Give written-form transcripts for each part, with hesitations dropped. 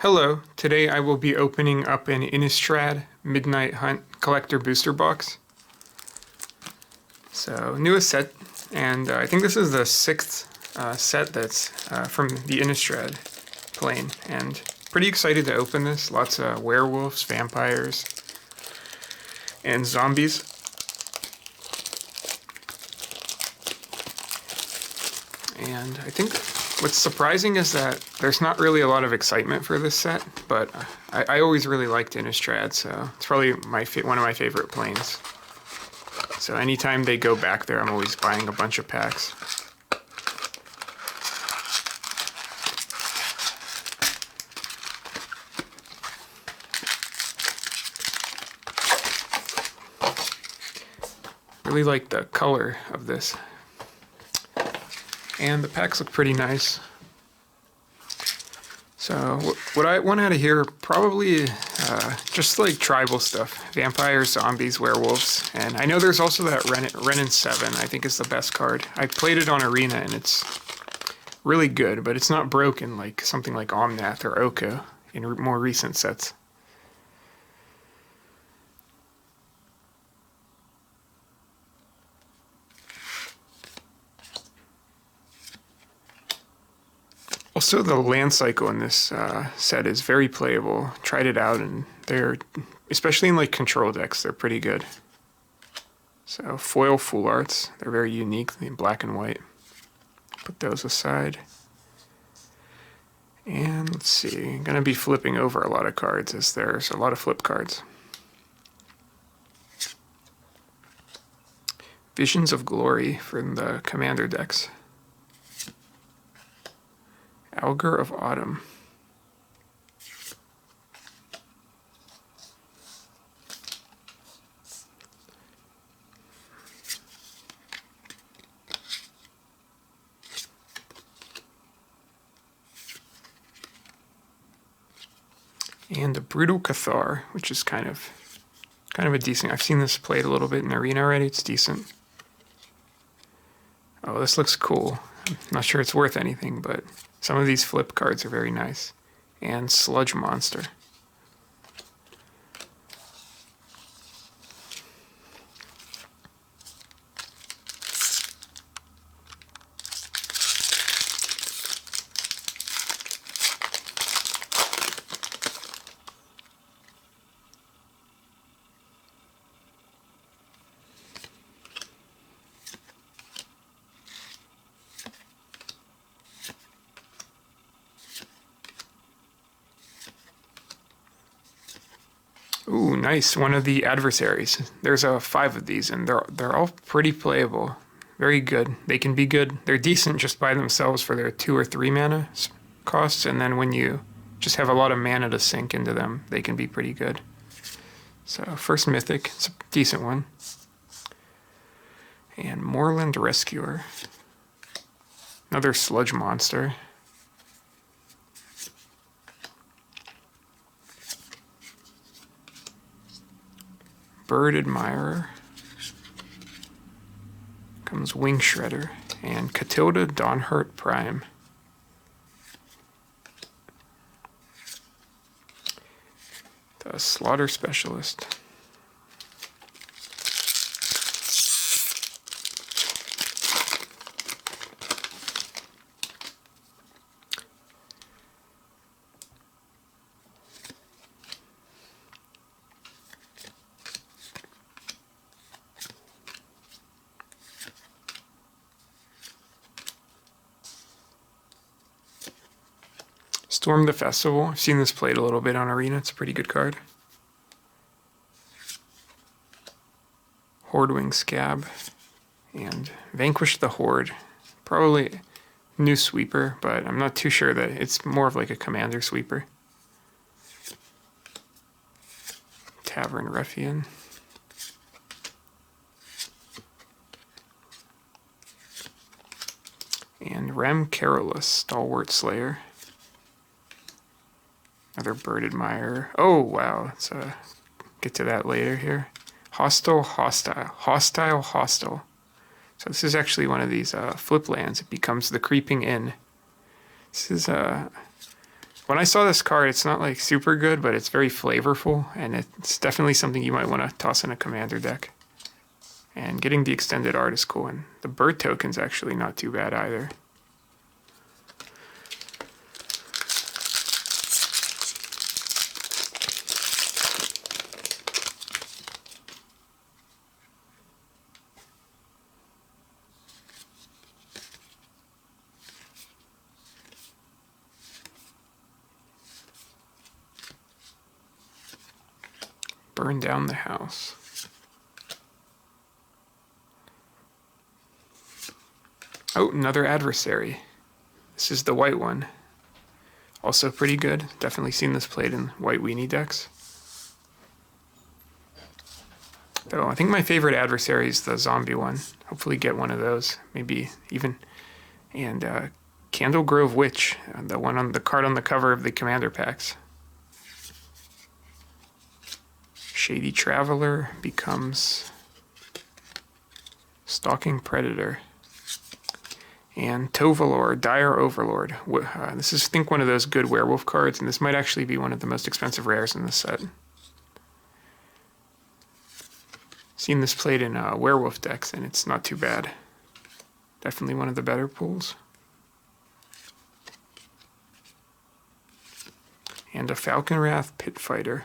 Hello, today I will be opening up an Innistrad Midnight Hunt Collector Booster Box. So, newest set, and I think this is the 6th set that's from the Innistrad plane, and pretty excited to open this. Lots of werewolves, vampires, and zombies. And I think what's surprising is that there's not really a lot of excitement for this set, but I always really liked Innistrad, so it's probably one of my favorite planes. So anytime they go back there, I'm always buying a bunch of packs. Really like the color of this. And the packs look pretty nice. So what I want out of here, probably just like tribal stuff. Vampires, zombies, werewolves. And I know there's also that Renin 7, I think is the best card. I played it on Arena and it's really good, but it's not broken like something like Omnath or Oko in more recent sets. Also, the land cycle in this set is very playable. Tried it out, and they're, especially in like control decks, they're pretty good. So, foil full arts, they're very unique in black and white. Put those aside. And let's see, I'm going to be flipping over a lot of cards as there's a lot of flip cards. Visions of Glory from the Commander decks. Augur of Autumn. And a Brutal Cathar, which is kind of a decent. I've seen this played a little bit in Arena already. It's decent. Oh, this looks cool. I'm not sure it's worth anything, but some of these flip cards are very nice. And Sludge Monster. Ooh, nice. One of the adversaries. There's 5 of these, and they're all pretty playable. Very good. They can be good. They're decent just by themselves for their 2 or 3 mana costs, and then when you just have a lot of mana to sink into them, they can be pretty good. So, first Mythic. It's a decent one. And Moorland Rescuer. Another Sludge Monster. Bird Admirer, comes Wing Shredder, and Catilda Dawnhurt Prime. The Slaughter Specialist. Storm the Festival. I've seen this played a little bit on Arena. It's a pretty good card. Hordewing Scab. And Vanquish the Horde. Probably new sweeper, but I'm not too sure that it's more of like a commander sweeper. Tavern Ruffian. And Rem Carolus, Stalwart Slayer. Another Bird Admirer. Oh, wow. Let's get to that later here. Hostile. So this is actually one of these flip lands. It becomes the Creeping Inn. This is When I saw this card, it's not like super good, but it's very flavorful, and it's definitely something you might want to toss in a commander deck. And getting the extended art is cool, and the bird token's actually not too bad either. Burn down the house. Oh, another adversary. This is the white one. Also pretty good. Definitely seen this played in white weenie decks. Though I think my favorite adversary is the zombie one. Hopefully get one of those. Maybe even. And Candle Grove Witch, the one on the card on the cover of the commander packs. Shady Traveler becomes Stalking Predator. And Tovalor, Dire Overlord. This is, I think, one of those good werewolf cards, and this might actually be one of the most expensive rares in the set. Seen this played in werewolf decks, and it's not too bad. Definitely one of the better pulls. And a Falconwrath Pit Fighter.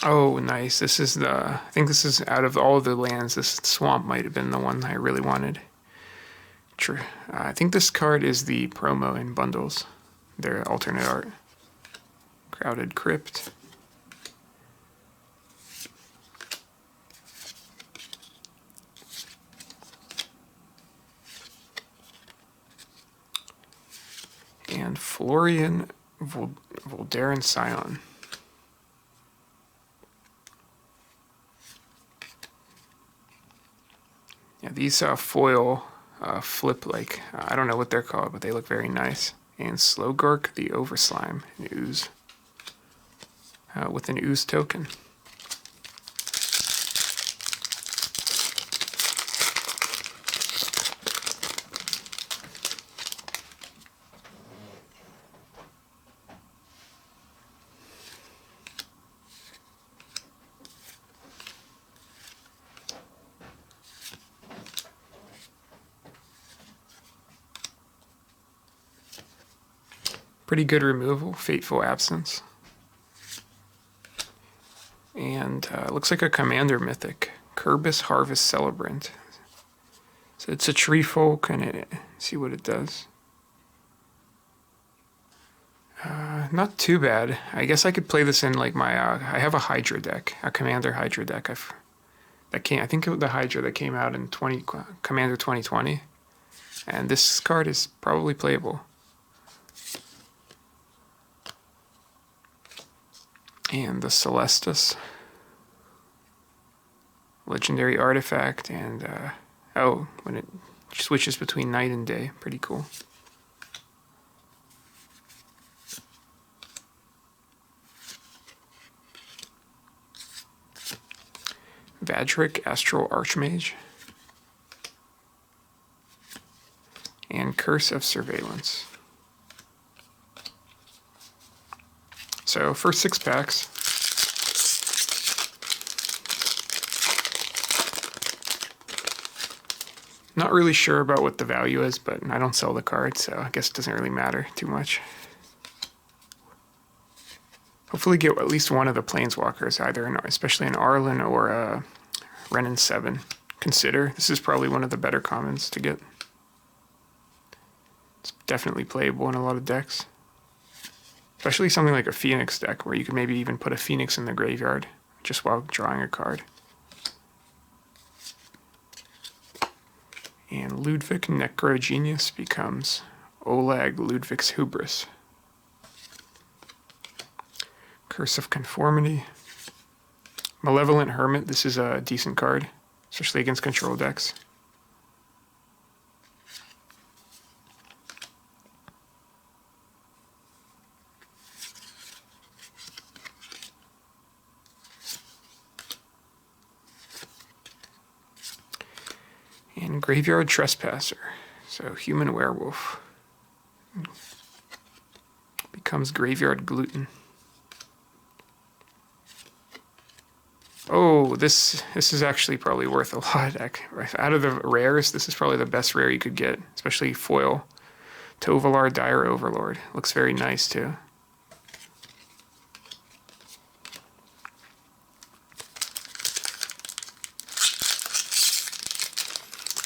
Oh, nice. This is I think this is out of all of the lands, this swamp might have been the one I really wanted. I think this card is the promo in bundles. Their alternate art. Crowded Crypt. And Florian Voldaren Scion. Yeah, these foil flip like, I don't know what they're called, but they look very nice. And Slowgork the Overslime, an ooze. With an ooze token. Pretty good removal, Fateful Absence. And looks like a commander mythic, Kerbis Harvest Celebrant. So it's a tree folk, and see what it does. Not too bad. I guess I could play this in like my, I have a Hydra deck, a commander Hydra deck. I think it was the Hydra that came out in Commander 2020. And this card is probably playable. And the Celestus, legendary artifact, and when it switches between night and day, pretty cool. Vadric, Astral Archmage, and Curse of Surveillance. So first 6 packs. Not really sure about what the value is, but I don't sell the card, so I guess it doesn't really matter too much. Hopefully get at least one of the Planeswalkers, especially an Arlen or a Renin 7. Consider. This is probably one of the better commons to get. It's definitely playable in a lot of decks. Especially something like a Phoenix deck, where you could maybe even put a Phoenix in the graveyard, just while drawing a card. And Ludwig Necrogenius becomes Oleg Ludwig's Hubris. Curse of Conformity. Malevolent Hermit, this is a decent card, especially against control decks. And Graveyard Trespasser, so human werewolf. Becomes Graveyard Gluten. Oh, this is actually probably worth a lot. Out of the rares, this is probably the best rare you could get, especially foil. Tovalar Dire Overlord. Looks very nice too.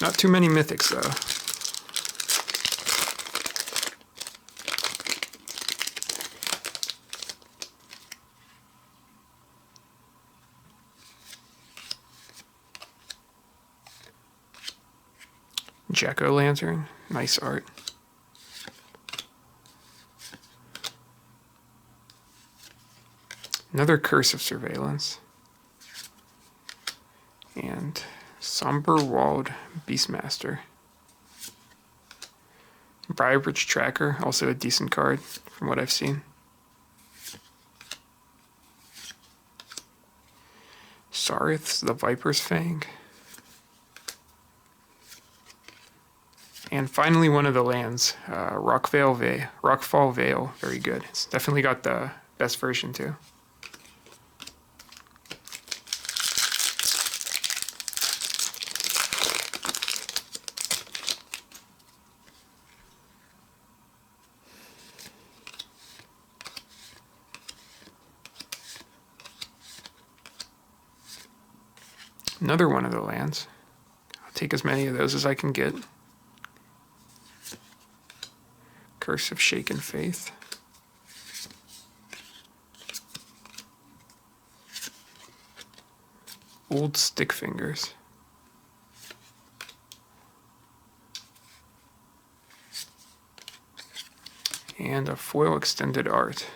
Not too many mythics though. Jack-o'-lantern, nice art. Another Curse of Surveillance. And Somber Walled Beastmaster. Briarbridge Tracker, also a decent card from what I've seen. Sarith's the Viper's Fang. And finally, one of the lands, Rockfall Vale, very good. It's definitely got the best version too. Another one of the lands. I'll take as many of those as I can get. Curse of Shaken Faith. Old Stick Fingers. And a foil extended art.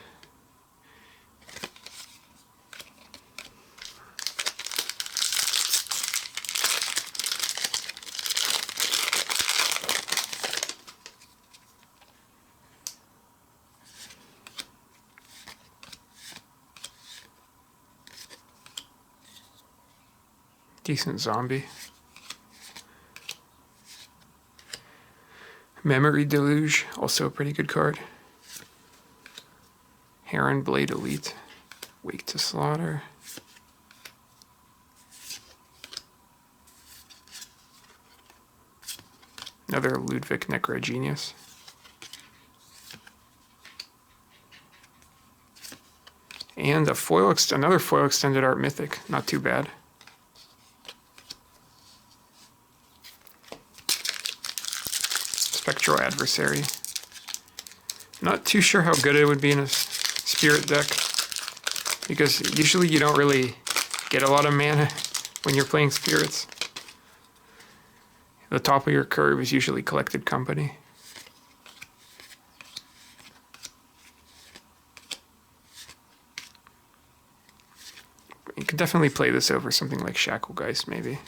Decent zombie. Memory Deluge, also a pretty good card. Heron Blade Elite. Wake to Slaughter. Another Ludwig Necrogenius. And a another foil extended art mythic, not too bad. Spectral Adversary. Not too sure how good it would be in a spirit deck, because usually you don't really get a lot of mana when you're playing spirits. The top of your curve is usually Collected Company. You could definitely play this over something like Shacklegeist, maybe.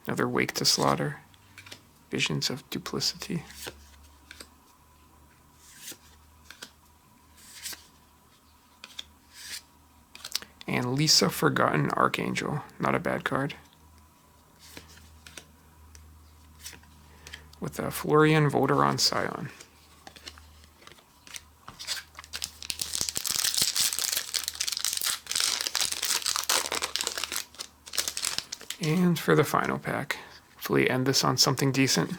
Another Wake to Slaughter. Visions of Duplicity. And Lisa Forgotten Archangel. Not a bad card. With a Florian Volderon Scion. And for the final pack, hopefully end this on something decent.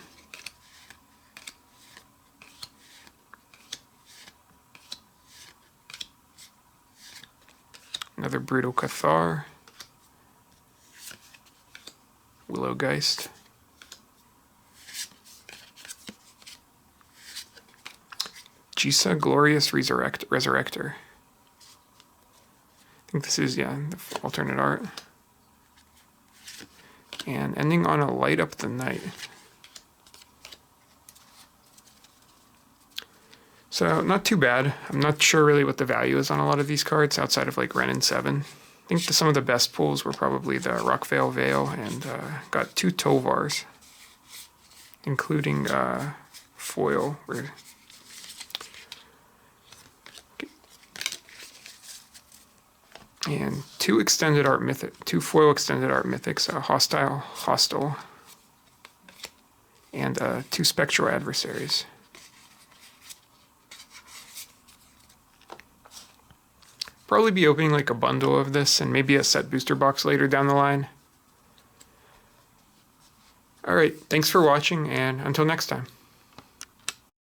Another Brutal Cathar. Willowgeist. Jisa Glorious Resurrector. I think this is, yeah, the alternate art. And ending on a Light Up the Night. So not too bad. I'm not sure really what the value is on a lot of these cards outside of like Ren and 7. I think some of the best pulls were probably the Rockvale Veil, and got 2 Tovars, including foil. And 2 extended art mythic, 2 foil extended art mythics, hostile, and 2 spectral adversaries. Probably be opening like a bundle of this and maybe a set booster box later down the line. Alright, thanks for watching, and until next time.